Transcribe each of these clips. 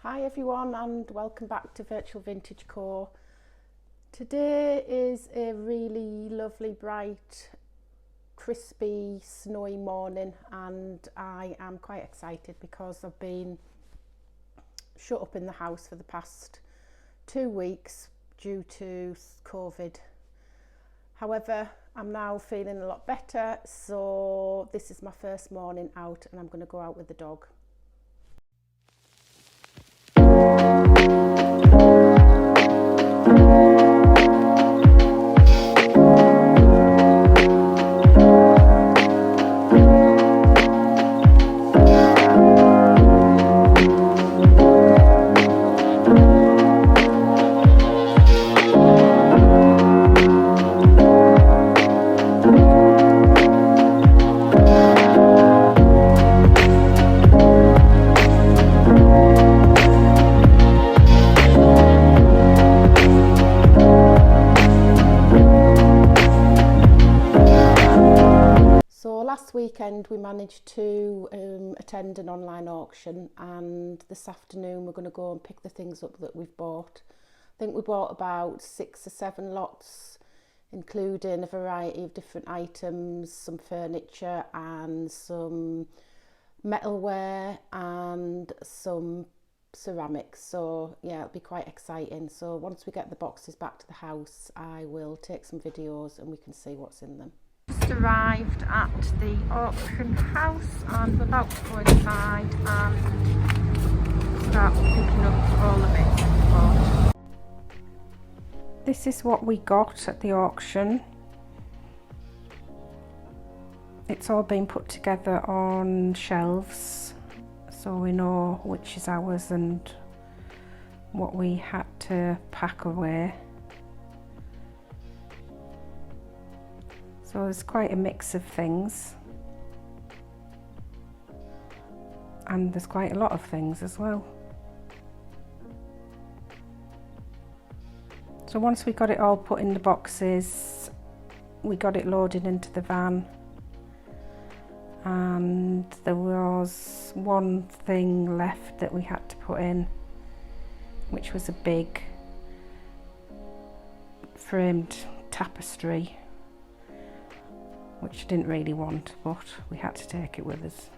Hi everyone and welcome back to Virtual Vintage Core. Today is a really lovely, bright, crispy, snowy morning and I am quite excited because I've been shut up in the house for the past 2 weeks due to COVID. However, I'm now feeling a lot better, so this is my first morning out and I'm going to go out with the dog. Last weekend we managed to attend an online auction, and this afternoon we're going to go and pick the things up that we've bought. I think we bought about 6 or 7 lots, including a variety of different items, some furniture and some metalware and some ceramics. So yeah, it'll be quite exciting. So once we get the boxes back to the house, I will take some videos and we can see what's in them. Just arrived at the auction house and we're about to go inside and start picking up all the bits that we bought. This is what we got at the auction. It's all been put together on shelves so we know which is ours and what we had to pack away. So there's quite a mix of things, and there's quite a lot of things as well. So once we got it all put in the boxes, we got it loaded into the van, and there was one thing left that we had to put in, which was a big framed tapestry, which I didn't really want, but we had to take it with us.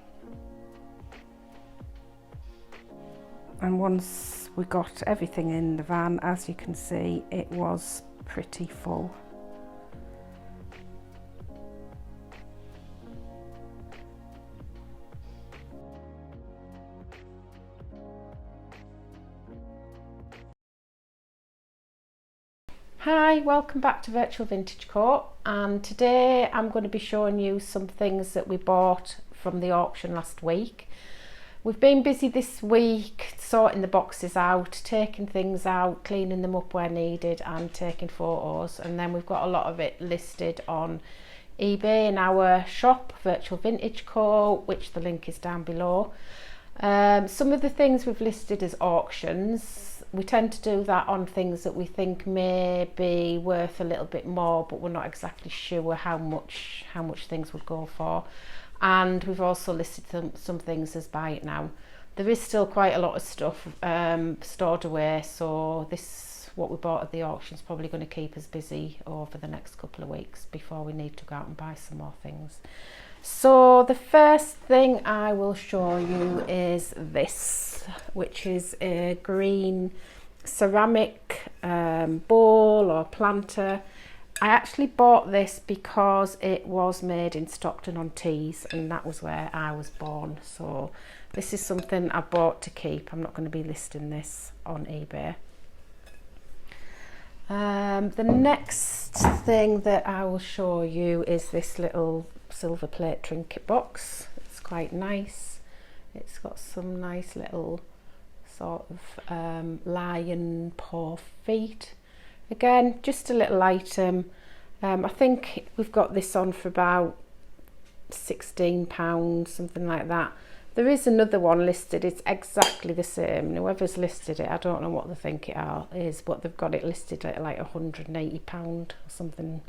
And once we got everything in the van, as you can see, it was pretty full. Hi, welcome back to Virtual Vintage Core, and today I'm going to be showing you some things that we bought from the auction last week. We've been busy this week sorting the boxes out, taking things out, cleaning them up where needed and taking photos, and then we've got a lot of it listed on eBay in our shop, Virtual Vintage Core, which the link is down below. Some of the things we've listed as auctions. We tend to do that on things that we think may be worth a little bit more, but we're not exactly sure how much things would go for. And we've also listed some things as buy it now. There is still quite a lot of stuff stored away, so what we bought at the auction is probably going to keep us busy over the next couple of weeks before we need to go out and buy some more things. So the first thing I will show you is this, which is a green ceramic bowl or planter. I actually bought this because it was made in Stockton-on-Tees and that was where I was born. So this is something I bought to keep. I'm not going to be listing this on eBay. The next thing that I will show you is this little silver plate trinket box. It's quite nice. It's got some nice little sort of lion paw feet. Again, just a little item. I think we've got this on for about £16, something like that. There is another one listed, it's exactly the same. Whoever's listed it, I don't know what they think it is, but they've got it listed at like £180 or something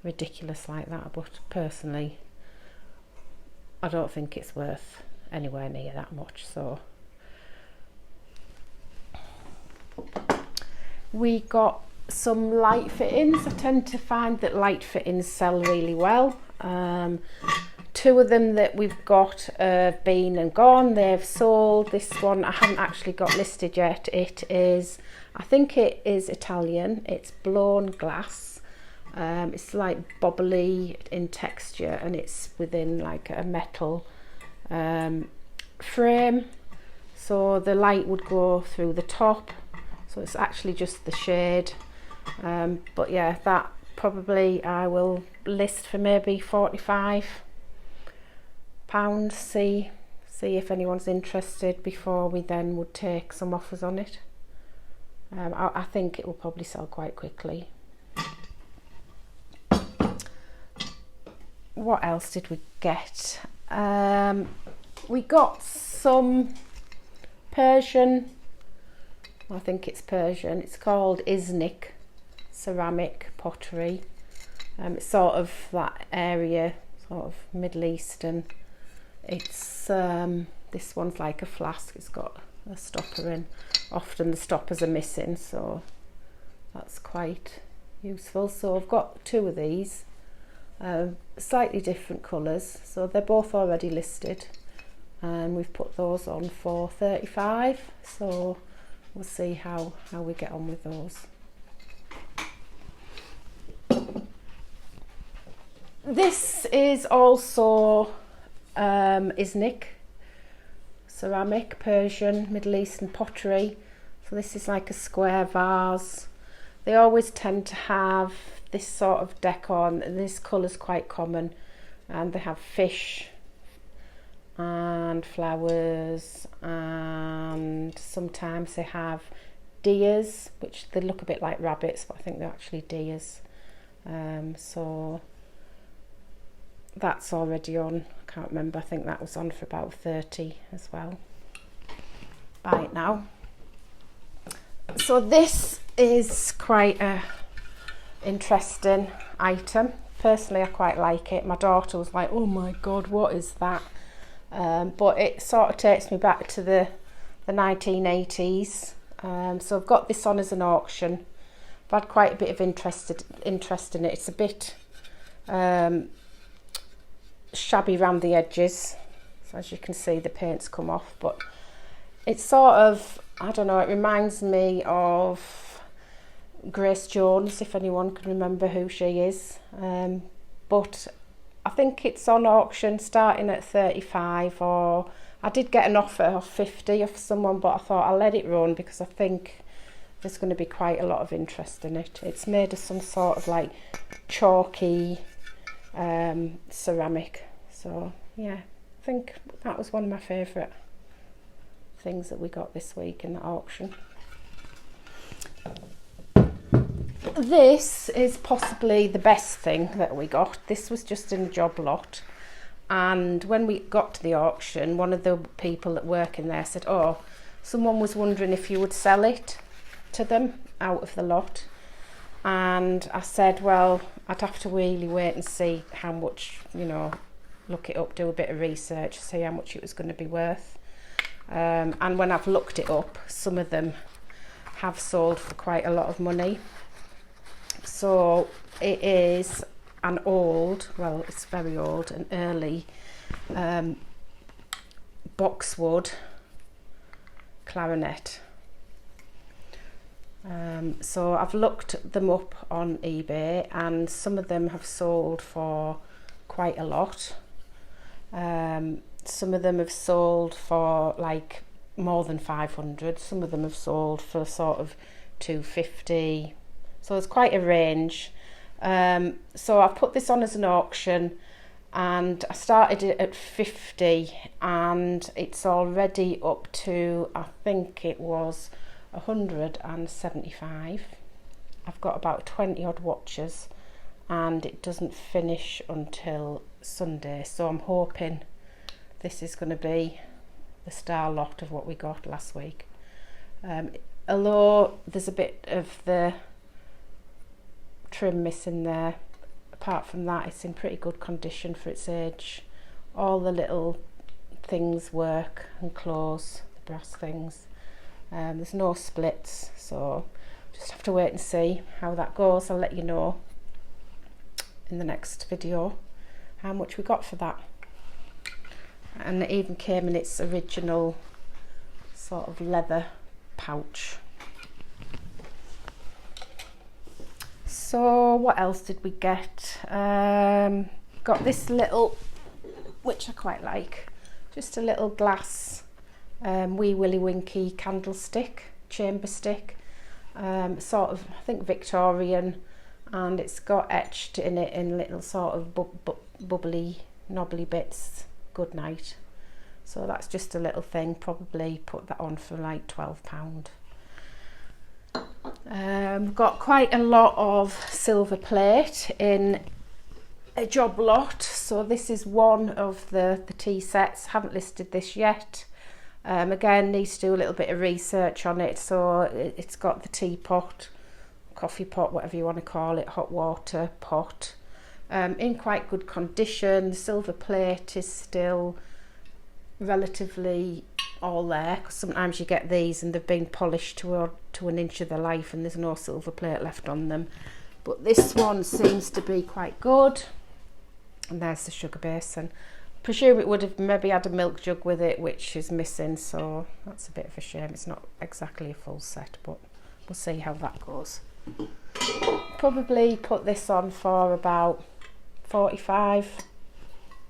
ridiculous like that. But personally, I don't think it's worth anywhere near that much. So We got some light fittings. I tend to find that light fittings sell really well. Two of them that we've got have been and gone. They've sold. This one I haven't actually got listed yet. It is, I think it is Italian. It's blown glass. It's like bobbly in texture, and it's within like a metal frame, so the light would go through the top, so it's actually just the shade. But yeah, that probably I will list for maybe £45. See if anyone's interested before we then would take some offers on it. I think it will probably sell quite quickly. What else did we get? We got some Persian, I think it's Persian, it's called Iznik ceramic pottery. It's sort of that area, sort of Middle Eastern. It's this one's like a flask, it's got a stopper in. Often the stoppers are missing, so that's quite useful. So I've got two of these, slightly different colours, so they're both already listed, and we've put those on for £35, so we'll see how we get on with those. This is also Iznik ceramic, Persian, Middle Eastern pottery. So this is like a square vase. They always tend to have this sort of decor, and this colour's quite common, and they have fish and flowers, and sometimes they have deers, which they look a bit like rabbits, but I think they're actually deers. So that's already on. I can't remember, I think that was on for about 30 as well. Buy it now. So this is quite a interesting item. Personally, I quite like it. My daughter was like, oh my god, what is that? But it sort of takes me back to the 1980s. So I've got this on as an auction. I've had quite a bit of interest in it. It's a bit shabby around the edges, so as you can see the paint's come off, but it's sort of, I don't know, it reminds me of Grace Jones, if anyone can remember who she is. But I think it's on auction starting at 35, or I did get an offer of 50 off someone, but I thought I'll let it run because I think there's going to be quite a lot of interest in it. It's made of some sort of like chalky ceramic, so yeah, I think that was one of my favourite things that we got this week in the auction. This is possibly the best thing that we got. This was just in a job lot, and when we got to the auction, one of the people that work in there said, oh, someone was wondering if you would sell it to them out of the lot. And I said, well, I'd have to really wait and see how much, you know, look it up, do a bit of research, see how much it was going to be worth. And when I've looked it up, some of them have sold for quite a lot of money. So it is an old, well, it's very old, an early Boxwood clarinet. So I've looked them up on eBay, and some of them have sold for quite a lot. Some of them have sold for like more than 500. Some of them have sold for sort of 250. So there's quite a range. So I put this on as an auction, and I started it at 50, and it's already up to, I think it was 175. I've got about 20 odd watches, and it doesn't finish until Sunday, so I'm hoping this is going to be the star lot of what we got last week. Although there's a bit of the trim missing there, apart from that it's in pretty good condition for its age. All the little things work and close, the brass things. There's no splits, so just have to wait and see how that goes. I'll let you know in the next video how much we got for that. And it even came in its original sort of leather pouch. So what else did we get? Got this little, which I quite like, just a little glass wee willy winky candlestick, chamber stick, sort of I think Victorian, and it's got etched in it in little sort of bubbly knobbly bits, good night. So that's just a little thing, probably put that on for like £12. Got quite a lot of silver plate in a job lot. So this is one of the tea sets. Haven't listed this yet. Again, needs to do a little bit of research on it. So it's got the teapot, coffee pot, whatever you want to call it, hot water pot, in quite good condition. The silver plate is still relatively all there, because sometimes you get these and they've been polished to an inch of their life and there's no silver plate left on them, but this one seems to be quite good. And there's the sugar basin. Presume it would have maybe had a milk jug with it, which is missing, so that's a bit of a shame. It's not exactly a full set, but we'll see how that goes. Probably put this on for about 45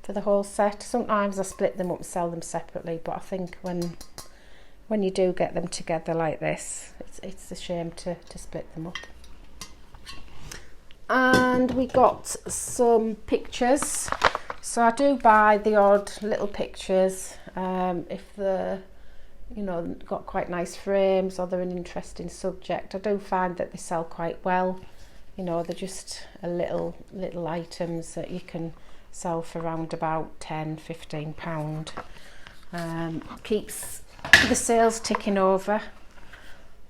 for the whole set. Sometimes I split them up and sell them separately, but I think when you do get them together like this, it's a shame to split them up. And we got some pictures. So I do buy the odd little pictures if they're, you know, got quite nice frames or they're an interesting subject. I do find that they sell quite well. You know, they're just a little items that you can sell for around about £10–15. Keeps the sales ticking over,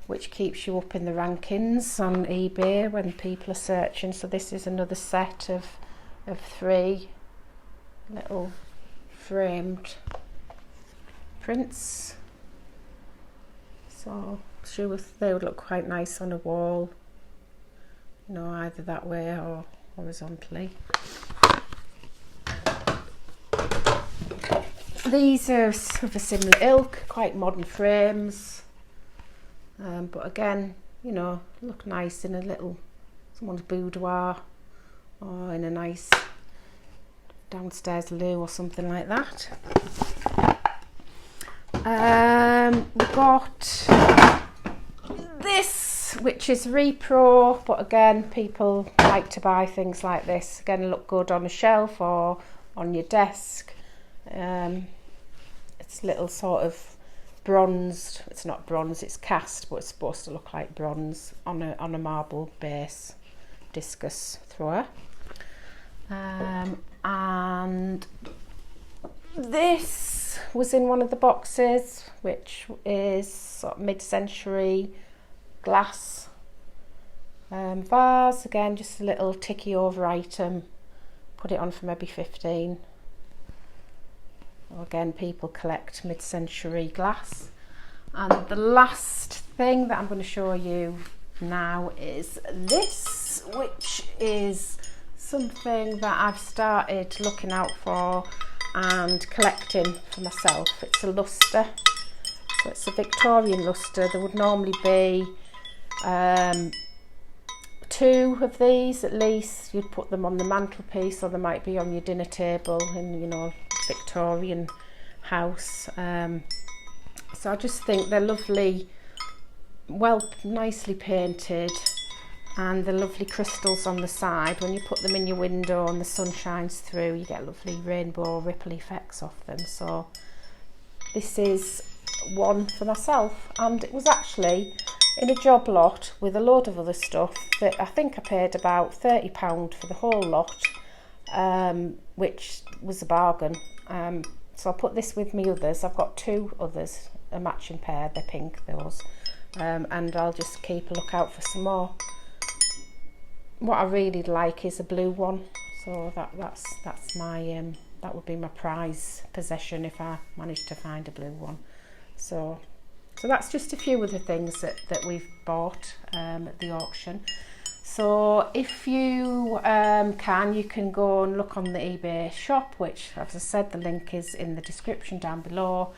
which keeps you up in the rankings on eBay when people are searching. So this is another set of 3 little framed prints. So I'm sure they would look quite nice on a wall, you know, either that way or horizontally. These are of a similar ilk, quite modern frames, but again, you know, look nice in a little someone's boudoir or in a nice downstairs loo or something like that. We got this, which is repro, but again, people like to buy things like this. Again, look good on a shelf or on your desk. It's little sort of bronzed, it's not bronze, it's cast, but it's supposed to look like bronze on a marble base discus thrower. And this was in one of the boxes, which is sort of mid-century glass vase. Again, just a little ticky over item. Put it on for maybe 15. Again, people collect mid-century glass. And the last thing that I'm going to show you now is this, which is something that I've started looking out for and collecting for myself. It's a luster, so it's a Victorian luster. There would normally be 2 of these at least. You'd put them on the mantelpiece, or they might be on your dinner table in, you know, Victorian house. So I just think they're lovely, well, nicely painted, and the lovely crystals on the side. When you put them in your window and the sun shines through, you get lovely rainbow ripple effects off them. So this is one for myself, and it was actually in a job lot with a load of other stuff that I think I paid about £30 for the whole lot, which was a bargain. So I put this with me others. I've got 2 others, a matching pair, they're pink, those, and I'll just keep a lookout for some more. What I really like is a blue one, so that's my that would be my prize possession if I managed to find a blue one. So So that's just a few of the things that we've bought at the auction. So if you you can go and look on the eBay shop, which, as I said, the link is in the description down below.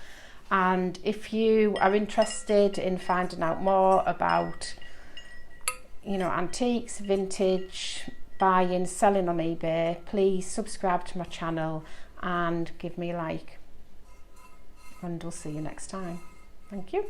And if you are interested in finding out more about, you know, antiques, vintage, buying, selling on eBay, please subscribe to my channel and give me a like. And we'll see you next time. Thank you.